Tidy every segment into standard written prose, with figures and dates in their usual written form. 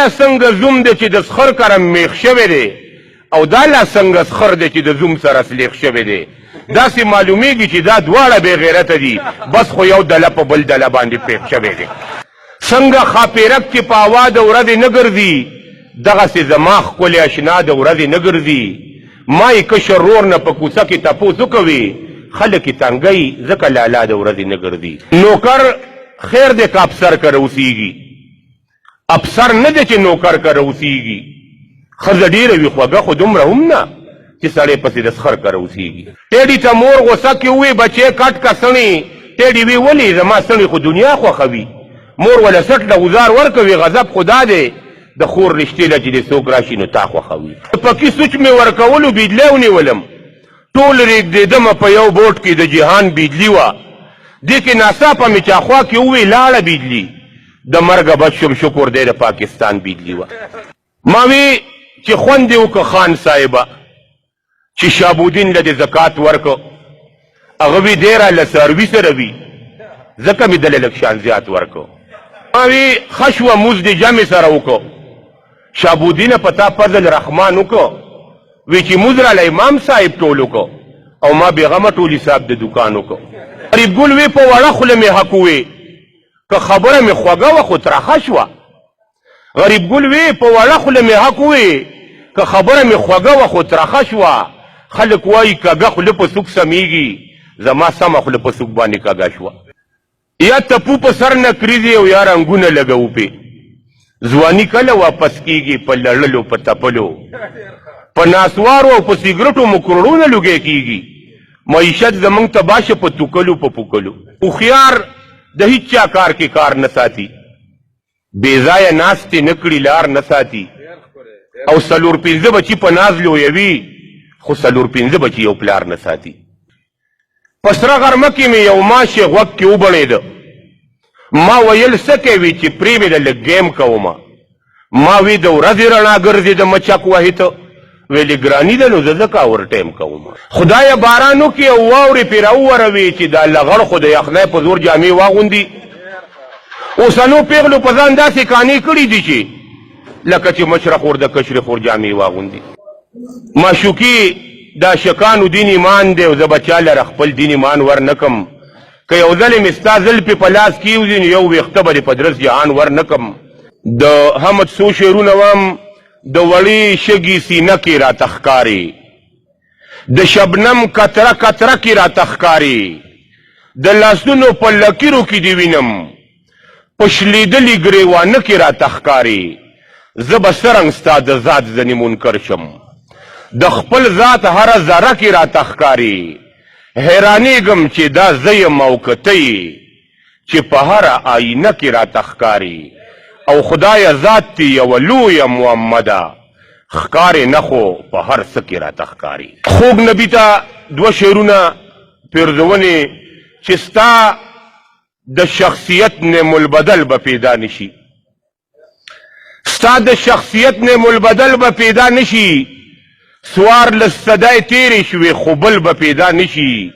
لا څنګه زوم دی چې د سخر کرم میخ شوی دی او دا لا څنګه سخر دی چې د زوم سره سلیخ شوی دی داسې معلومیږي چې دا دواړه بې غیرته دي بس خو یو دله په بل دله باندې پیښ شوی دی څنګه خاپیرک چې په هوا د ورځې نه ګرځي دغسې زما ښکلې اشنا د ورځې نه ګرځي ما یې کشر رور نه په کوڅه کې تپوس وکوي خلک یې تنګوي ځکه لالا د ورځې نه ګرځي نوکر خیر دی که افسر که روسیږي افسر نه دی چې نوکر که روسیږي ښځه ډېره وي خوږه خو دومره هم نه چې سړی پسې د سخر که روسیږي ټیډي ته مور غوسه کې ووی بچی کټ که سڼې ټیډي وی ولې زما سڼې خو دنیا خوښوي مور وله سټ له ګزار ورکوي غضب خو دا دی د خور رشتې له چې د څوک راشي نو تا خوښوي پکې سوچ مې ورکولو بیدلی ونیولم ټول رېږدېدمه په یو بوټ کې د جهان بیدلي وه دې کې ناڅاپه مې چاخوا کې ووی لاړه بیدلي د مرګه بچ شم شکر دی د پاکستان بیدلي وه ما وی چې خوند دې وکړه خان صاحبه چې شابودین له د زکات ورکړه هغه وی ډېره له څاروي سره وي ځکه مې دله لږ شان زیات ورکړه ما وی ښه شوه مونځ دې جمع سره وکړه شابودینه په تا فضل رحمان وکړه وی چې مونځ راله امام صاحب ټول وکړه او ما بېغمه ټول حساب د دکان وکړه غریب ګل وی په وړه خوله مې حق ووی که خبره مې خوږه وه خو ترخه شوه غریب ګل وی په وړه خوله مې حق ووی که خبره مې خوږه وه خو ترخه شوه خلک وایي کږه خوله په سوک سمیږي زما سمه خوله په سوک باندې کږه شوه یا تپو په سر نه کریږي او یا رنګونه لګوو پې ځواني کله واپس کیږي په لړلو په تپلو په ناسوارو او په سیګرټو مو کروړونه لوګی کیږي معیشت زمونږ تباه شه په توکلو په پوکلو هوښیار د هیڅ چا کار کې کار نه ساتي بې ځایه ناستې نه کړي لار نه ساتي او څلور پنځه بچي په ناز لویوي خو څلور پنځه بچي یو پلار نه ساتي په سره غرمه کې مې یو ماشې غوږ کې وبڼېده ما ویل څه کوي چې پرې مې د لږ ګیم کومه ما وی د ورځې رڼا ګرځېده مچک وهې ته ویلې ګراني ده نو زه ځکه اور ټایم کومه خدایه باران وکړي او واورې پرې راووروي چې دا لغړ خو د یخنۍ په زور جامې واغوندي اوسنو پیغلو په ځان داسې کانې کړي دي چې لکه چې مشره خور د کشرې خور جامې واغوندي معشوقي دا شکانو دین ایمان دی او زه به چا لره خپل دین ایمان ور نه کم که یو ځلې مې ستا زلفې په لاس کېوځي نو یو ویښته به دې په درس جهان ور نه کم د حمد څو شعرونه وم د وړې شګې سینه کې راته ښکاري د شبنم کتره کتره کې راته ښکاري د لاسونو په لکیرو کې دې وینم په شلېدلي ګریوانه کې راته ښکاري زه به څرنګ ستا د ذات ځنې منکر شم د خپل ذات هره ذره کې راته ښکاري حیرانېږم چې دا زه یم او که ته یې چې په هره آینه کې راته ښکاري او خدایه ذات دې یوه لویه معمده ښکارې نه خو په هر څه کې راته ښکاري خوږ نبي ته دوه شعرونه پیرزونې چې ستا د شخصیت نعم البدل به پیدا نشي ستا د شخصیت نعم البدل به پیدا نشي سوار لصدای تیرې شوې خو بل به پیدا نشي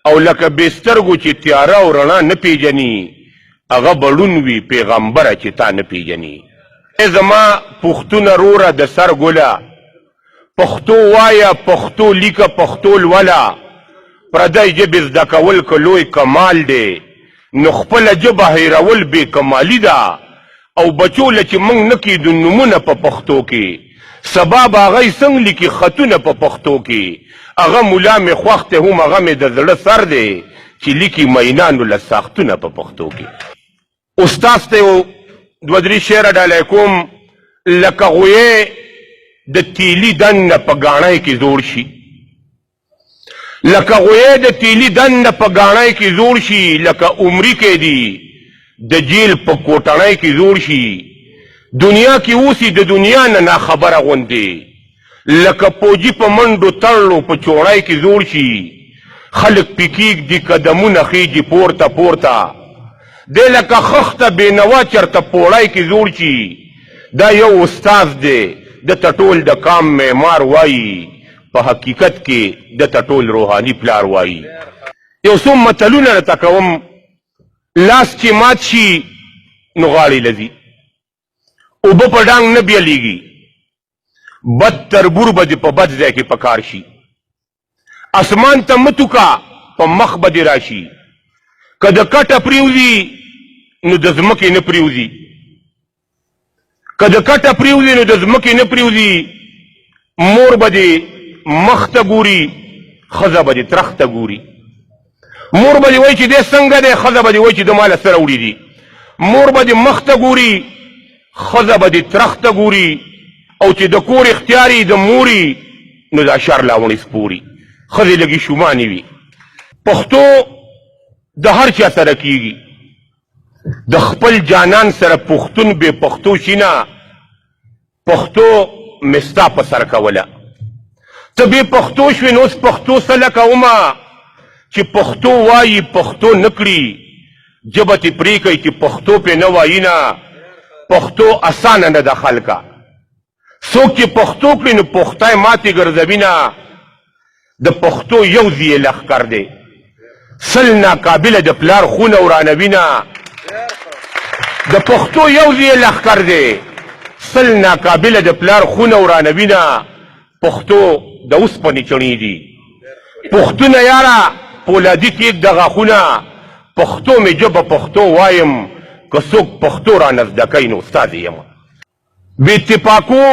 او لکه بېسترګو چې تیاره او رڼا نه پیژني هغه بړون وي پیغمبره چې تا نه پیژني ای زما پښتونه روره د سر ګله پښتو وایه پښتو لیکه پښتو لوله پردی ژبې زده کول که لوی کمال دی نو خپله ژبه هیرول بې کمالي ده او بچو له چې موږ نه کیدو نومونه په پښتو کې سبا به هغه څنګه لیکي خطونه په پښتو کې هغه ملا مې خوښ دی هم هغه مې د زړه سر دی چې لیکي مینانو له ساختونه په پښتو کې استاد ته یو دوه درې شعره ډالۍ کوم لکه غویې د تیلي دننه په ګاڼۍ کې زوړ شي لکه غویې د تیلي دننه په ګاڼۍ کې زوړ شي لکه عمري کې دي د جیل په کوټنۍ کې زوړ شي دنیا کې اوسي د دنیا نه ناخبره غوندې لکه پوجي په منډو تړلو په چوړی کې زوړ شي خلک پې کېږدي قدمونه خیږي پورته پورته دی لکه خښته بېنوا چېرته پوړی کې زوړ شي دا یو استاذ دی دته ټول د کام معمار وایي په حقیقت کې دته ټول روحاني پلار وایي یو څو متلونه درته کوم لاس چې مات شي نو غاړې لځي اوبه په ډانګ نه بیلیږي، بد تربور به دې په بد ځای کې پکار شي. اسمان ته متوکا په مخ به دې راشي، که د کټه پریوزي نو د ځمکې نه پریوزي، که د کټه پریوزي نو د ځمکې نه پریوزي. مور به دې مخ ته ګوري، ښځه به دې ترخ ته ګوري. مور به دې وایي چې دی څنګه دی، ښځه به دې وایي چې د ماله سره وړي دي. مور به دې مخ ته ګوري، ښځه به دې ترخ ته ګوري. او چې د کور اختیاري د موري نو دا شر لاوڼې سپوري. ښځې لږې شومانې وي. پښتو د هر چا سره کیږي، د خپل جانان سره پښتون بې پښتو شي نه. پښتو مې ستا په سر کوله، ته بې پښتو شوې نو اوس پښتو سله کومه چې پښتو وایي پښتو نه کړي. ژبه تې پرېږئ چې پښتو پې نه وایي نه. پښتو اسانه نه ده خلکه، څوک چې پښتو کړي نو پښتی ماتې ګرځوي نه. د پښتو یو ځي لښکر دی، سل ناقابله د پلار خونه ورانوي نه. د پښتو یو ځي لښکر دی، سل ناقابله د پلار خونه ورانوي نه. پښتو د اوسپنې چڼې دي، پښتونه یاره پولادي کېږ د غاښونه. پښتو مې ژبه پښتو وایم، که څوک پښتو رانه زده کوي نو استاد یې یم. بې اتفاقو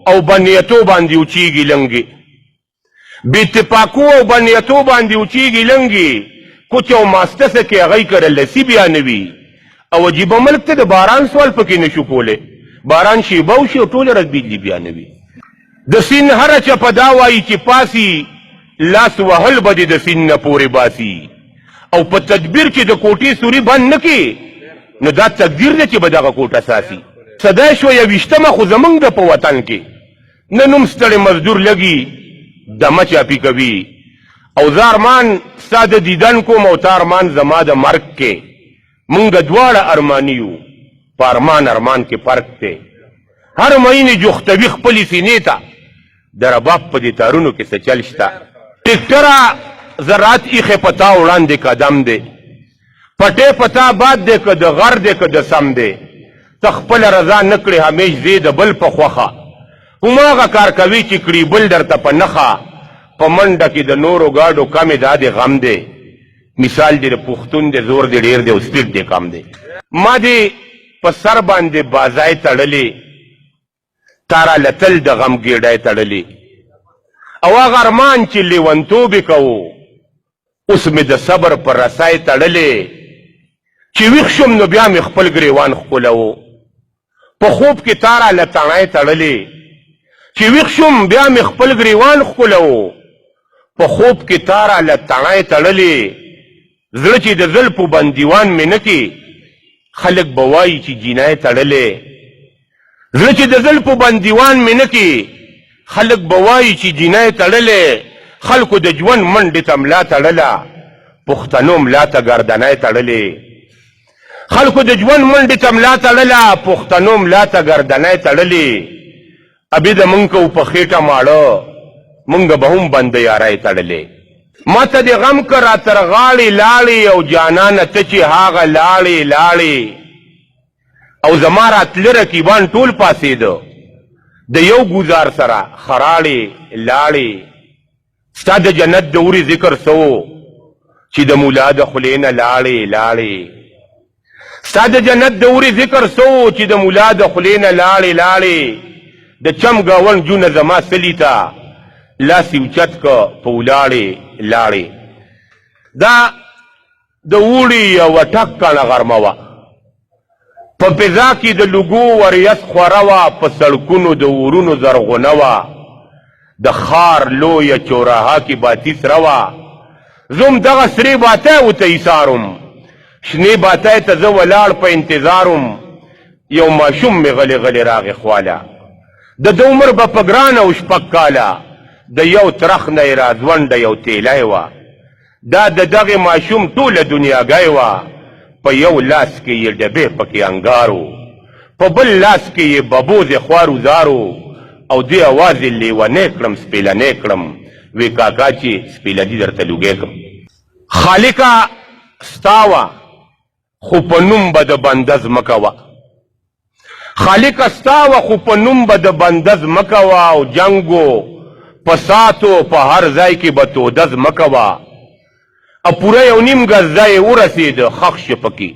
او بنیتو باندې اوچېږي لنګې، بې اتفاقو او بنیتو باندې اوچېږي لنګې. کوچ او ماسته کې هغوی کره لسی بیا نه وي. او عجیبه ملک ته د باران سوال پکې نشو کولی. باران شیبه وشي او ټوله ورځ بجلي بیا نه وي. د سیند هره چپه دا وایي چې پاسي، لاس وهل به دې د سیند نه پورې باسي. او په تدبیر کې د کوټې سوري بند نه کړي نو دا تقدیر دی چې به دغه کوټه ساسي. صدا شوه یویشتمه خو زمونږ د په وطن کې نه نوم ستړی مزدور لګي دمه چاپي کوي. او زه ارمان ستا د دیدن کوم او تا ارمان زما د مرګ کې. مونږ دواړه ارماني یو، په ارمان ارمان کې فرق دی. هر مینې جوختوي خپلې سینې ته، د رباب په دې تارونو کې څه چل شته. ټکټره زراعت ایښې په تا وړاندې قدم دی، پټې په تا باد دی که د غر دی که د سم دی. ته خپله رضا نه کړې همیش ځې د بل په خوښه، هماغه کار کوي چې کړي بل درته په نښه. په منډه کې د نورو ګاډو کمې دا د غم دی. مثال دې د پښتون دی، زور دې ډېر دی او سپیډ دې کم دی. ما دې په سر باندې بازای تړلې، تاره لتل د غم ګېډی تړلې. او هغه ارمان چې لیونتوب یې کوو، اوس مې د صبر پر رسای تړلې. چې ویښ شم نو بیا مې خپل ګریوان ښکلوو، په خوب کې تاره له تڼۍ تړلې. چې ویښ شم بیا مې خپل ګریوان ښکلوو، په خوب کې تاره له تڼۍ تړلې. زړه چې د زلفو بندیوان مې نه کې، خلک به وایي چې جینۍ تړلې. زړه چې د زلفو بندیوان مې نه کې، خلک به وایي چې جینۍ تړلې. خلکو د ژوند منډې ته ملا تړله، پښتنو ملا ته ګردنۍ تړلې. خلکو د ژوند منډې ته ملا تړله، پښتنو ملا ته ګردنۍ تړلې. ابې د مونږ کو په خېټه ماړه، مونږ به هم بنده یارۍ تړلې. ما ته دې غم که را تر غاړې لاړې، او جانانه ته چې هغه لاړې لاړې. او زما راتله رقیبان ټول پاسېده، د یو ګزار سره خراړې لاړې. ستا د جنت د اوري ذکر سو چې د مولا د خولې نه لاړې لاړې. ستا د جنت د اوري ذکر سو چې د مولا د خولې نه لاړې لاړې. د چم ګاونډ جونه زما سلي ته، لاس یې اوچت که په ولاړې لاړې. دا د اوړي یوه ټکڼه غرمه وه، په فضا کې د لوګو وریځ خوره وه، په سړکونو د ورونو زرغونه وه، د ښار لویه چوراها کې باتي سره وه. زه هم دغه سرې باتۍ ورته ایسارم، شنې باتۍ ته زه ولاړ په انتظارم. یو ماشوم مې غلی غلی راغی خواله، د ده عمر به په ګرانه و شپږ کاله. د یو ترخ نه یې راځونډه یو تیلی وه، دا د دغې ماشوم ټوله دنیاګۍ وه. په یو لاس کې یې ډبې پکې انګارو، په بل لاس کې یې ببوزې خوارو زارو. او دې اواز یې لیونی کړم سپېلنی کړم، وی کاکا چې سپېلني درته لوګی کړم. خالقه ستا وه خو په نوم به د بنده ځمکه وه، خالق استا و خو په نوم به د بندز مکوا او جنگو پساتو په هر ځای کې به تودز مکوا او پوره یو نیم ګز ځای ورسېد خښ شه پکې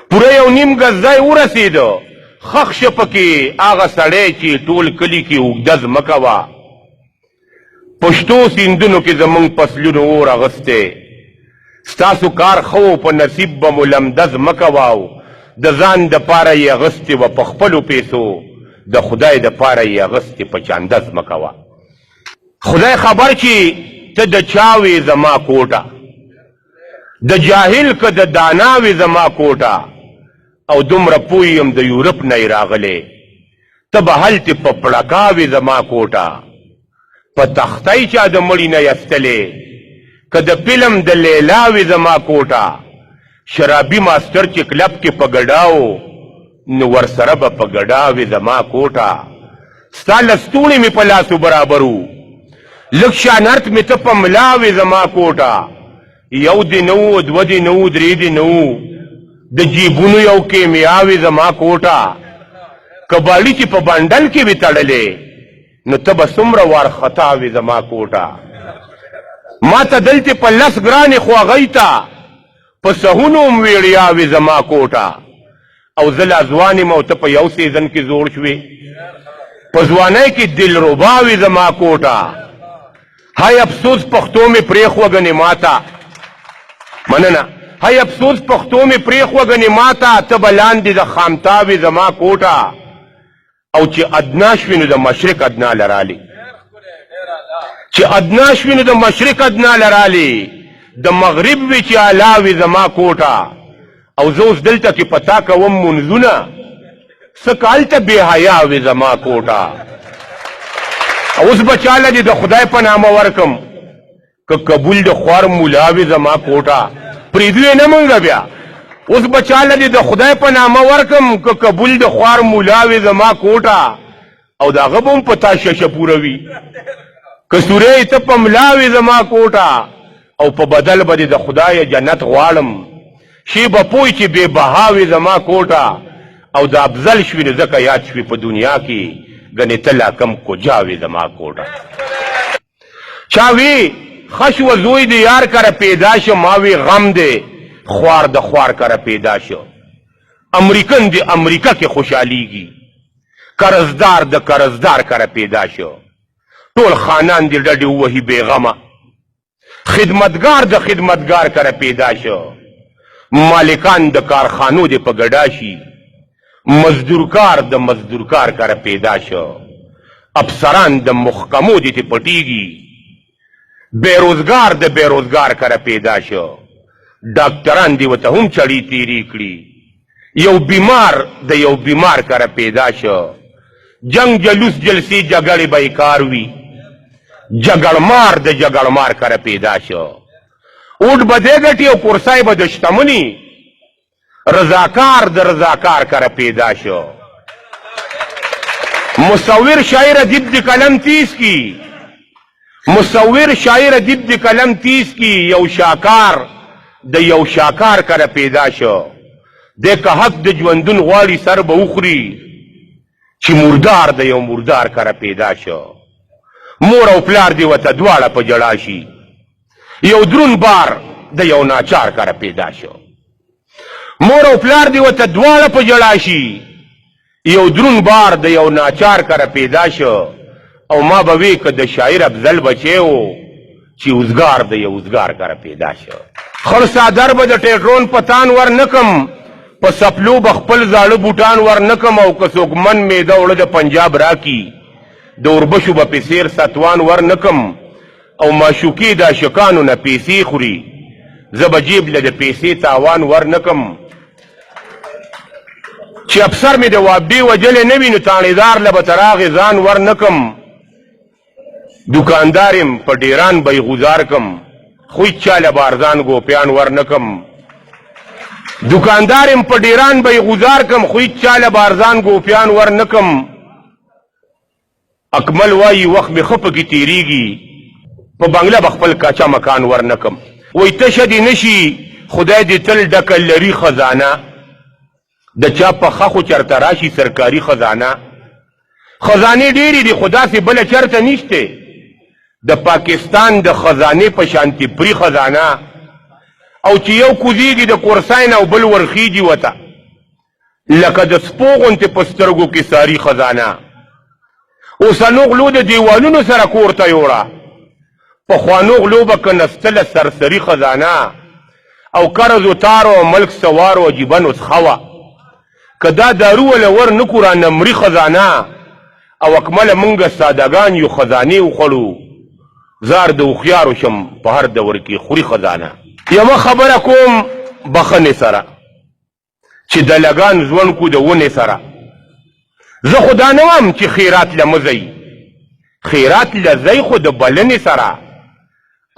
پوره یو نیم ګز ځای ورسېد خښ شه پکې هغه سړی چې ټول کلي کې اوږدز مکوا پښتو سیندونو کې زمونږ فصلونو اور اغستی ستاسو کار خو په نصیب به مو لمدز مکواو د ځان د پاره یې اغستې وه په خپلو پیسو د خدای د پاره یې اغستې په چاندز مکوه خدای خبر چې ته د چا وې زما کوټه د جاهل که د دانا وې زما کوټه او دومره پوه یم د یورپ نه یې راغلی ته به هلتې په پړکا وې زما کوټه په تختی چا د مړي نه یستلې که د فلم د لیلا وې زما کوټه شرابي ماستر چې کلب کې په ګډاو نو ورسره به په ګډاوې زما کوټه ستا لستوڼې مې په لاسو برابر وو لږ شانرت مې ته په ملا وې زما کوټه یو دې نه وو دوه دې نه وو درې دې نه وو د جیبونو یو کیمیا وې زما کوټه کباړي چې په بنډل کې وې تړلې نو ته به څومره وارخطا وې زما کوټه ما ته دلته په لس ګرانې خواغۍ ته په سهونو م ویړیاوې زما کوټه او زه لا ځوان یم او ته په یو سیزن کې زوړ شوې په ځوانۍ کې دلربا وې زما کوټه های افسوس پښتو مې پرېښوه ګنې ماته مننه های افسوس پښتو مې پرېښوه ګنې ماته ته به لاندې د خامتا وې زما کوټه او چې ادنا شوې نو د مشرق ادنا لرالې چې ادنا شوې نو د مشرق ادنا لرالې د مغرب وی چې علاوې زما کوټه او زه اوس دلته کې پتا کوم منځونه څه کال ته بې حیا وې زما کوټه اوس به چاله دې د خدای په نامه ورکم که قبول د خوار مولا وې زما کوټه پرېږدو یې نه مونږه بیا اوس به چاله دې د خدای په نامه ورکم که قبول د خوار مولا وې زما کوټه او د هغه به هم په تا ششه پوره وي که سورې ته په ملا وې زما کوټه او په بدل به د خدای جنت غواړم شی به پوی چې بې بها وي زما کوټه او د افضل شوي نو ځکه یاد شوي په دنیا کې ګنې ته لا کم کجا وي زما کوټه چا وی ښه شوه زوی د یار کره پیدا شو ما وی غم دی خوار د خوار کره پیدا شو امریکن د امریکا کې خوشحالیږي قرضدار د قرضدار کره پیدا شو ټول خانان د ډډې ووهي بېغمه خدمتگار د خدمتگار کره پیدا شو مالکان د کارخانو د په ګډا شي مزدورکار د مزدورکار کره پیدا شو افسران د محکمو د ته پټیږي بیروزگار د بیروزگار کره پیدا شو ډاکټران دی وته هم چړی تیری کړي یو بیمار د یو بیمار کره پیدا شو جنگ جلوس جلسی جګړې بیکار وي جګړمار د جګړمار کره پیدا شو اوټ به دې ګټي او کرسای به د شتمني رضاکار د رضاکار کره پیدا شو مصور شاعر ادیب د قلم تیز کی مصور شاعر ادیب د قلم تیز کی یو شاکار د یو شاکار کره پیدا شو د که حق د ژوندون غواړي سر به وخوري چې مردار د یو مردار کره پیدا شو مور او پلار دی وته دواړه په جړا شي یو درون بار د یو ناچار کره پیدا شو مور او پلار دی وته دواړه په جړا شي یو درون بار د یو ناچار کره پیدا شو او ما به وی که د شاعر افضل بچی و چې اوزګار د یو اوزګار کره پیدا شو خړ صادر به د ټیټرون پتان ور نکم په سپلو به خپل زاړه بوټان ور نکم او که څوک من میده وړه د پنجاب راکي د اوربشو به پیسیر ستوان ور نکم او معشوقي د عاشقانو نه پیسې خوري زه به جیب له د پیسې تاوان ور نکم چې افسر مې د وابډې وجلې نه وي نو تاڼېدار له به تر هغې ځان ور نکم دکاندار یم په ډیران به یې غوزار کم خو هېڅ چا له بارزان ګوپیان ور نکم دکاندار یم په ډیران به یې غوزار کم خو هېڅ چا له بارزان ګوپیان ور نکم اکمل وایي وخت مې ښه پکې تېرېږي په بنګله به خپل کاچا مکان ور نکم وایي تشه دې نشي خدای دې تل ډکه لري خزانه د چا په خخو چرته راشي سرکاري خزانه خزانې ډېرې دي خو داسې بله چرته نشته د پاکستان د خزانې په شانتي پري خزانه او چې یو کوزیږي د کورساین او بل ورخیږي وته لکه د سپو غوندې په سترګو کې ساري خزانه اوسنو غلو د دیوالونو سره کور ته یوړه پخوانو غلو به که نستله سرسري خزانه او قرض و تارو او ملک سوارو عجیبه نسخه وه که دا دارو وله ور نه کړو رانمري خزانه او اکمله مونږ سادهګان یو خزانې وخوړو زار د هوښیارو شم په هر دور کې خوري خزانه یوه خبره کوم بخنې سره چې د لګان ژوند کو د ونې سره زه خو دا نه وم چې خیرات له مه ځئ خیرات له ځئ خو د بلنې سره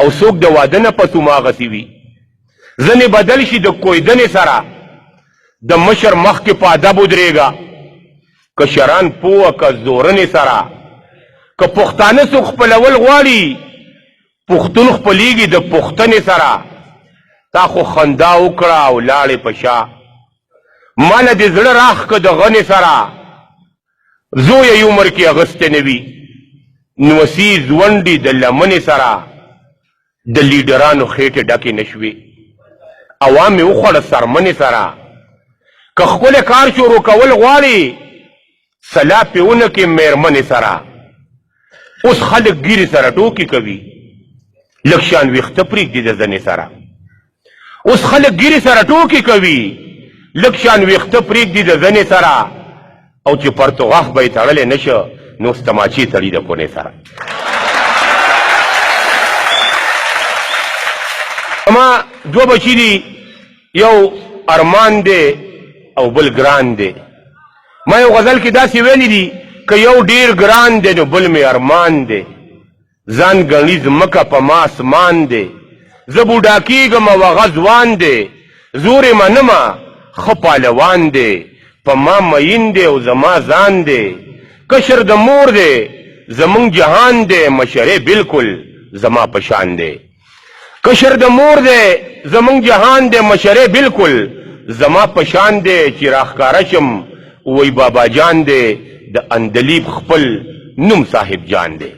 او څوک د واده نه پس هماغسې وي ځنې بدل شي د کویدنې سره د مشر مخکې په ادب ودرېږه که شران پوه که زورنې سره که پښتانه څوک خپلول غواړي پښتون خپلیږي د پښتنې سره تا خو خندا وکړه او لاړې په شا ماله دې زړه راخ که د غنې سره زویه یې عمر کې اغستی نه وي نوسي ځونډې د لمنې سره د لیډرانو خېټې ډکې نه شوې عوام یې وخوړه سرمنې سره که ښکلی کار شروع کول غواړي سلا پې ونه کې میرمنې سره اوس خلک ګیرې سره ټوکې کوي لږ شان ویښته پرېږدي د زنې سره اوس خلک ګیرې سره ټوکې کوي لږ شان ویښته پرېږدي د زنې سره او چې پرتوغاښ به یې تړلی نه شه نو اوس تماچې تړي د کونې سره ما دوه بچي دي یو ارمان دی او بل ګران دی ما یو غزل کې داسې ویلي دي که یو ډیر ګران دی نو بل مې ارمان دی ځان ګڼي ځمکه په ما اسمان دی زه بوډا کېږم او هغه ځوان دی زور یې منمه ښه پالوان دی په ما مین دی او زما ځان دی کشر د مور دی زمونږ جهان دی مشرې بلکل زما په شان دی کشر د مور دی زمونږ جهان دی مشرې بلکل زما په شان دی چې راښکاره شم وی بابا جان دی د اندلیب خپل نوم صاحب جان دی